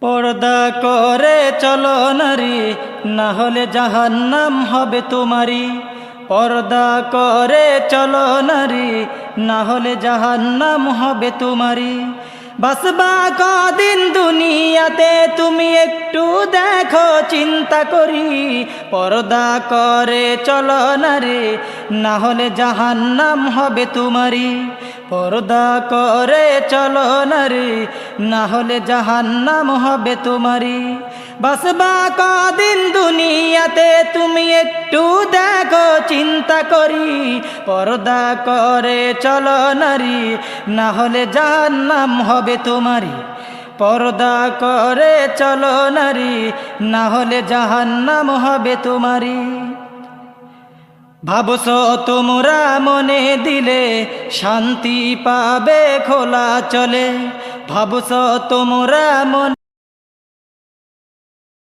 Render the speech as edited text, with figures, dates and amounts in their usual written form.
পর্দা করে চলো নারী, না হলে জাহান্নাম হবে তোমারি। পর্দা করে চলো নারী, না হলে জাহান্নাম হবে তোমারি। বাসবা কদিন দুনিয়াতে তুমি একটু দেখো চিন্তা করি। পর্দা করে চলো নারী, না হলে জাহান্নাম হবে তোমারি। পর্দা করে চলো নারী, না হলে জাহান্নাম হবে তোমারি। বাসবা কদিন দুনিয়াতে তুমি একটু দেখো চিন্তা করি। পর্দা করে চলো নারী, না হলে জাহান্নাম হবে তোমারি। পর্দা করে চলো নারী, না হলে জাহান্নাম হবে তোমারি। ভাবছো তোমরা মনে দিলে শান্তি পাবে খোলা চলে। ভাবছো তোমরা মনে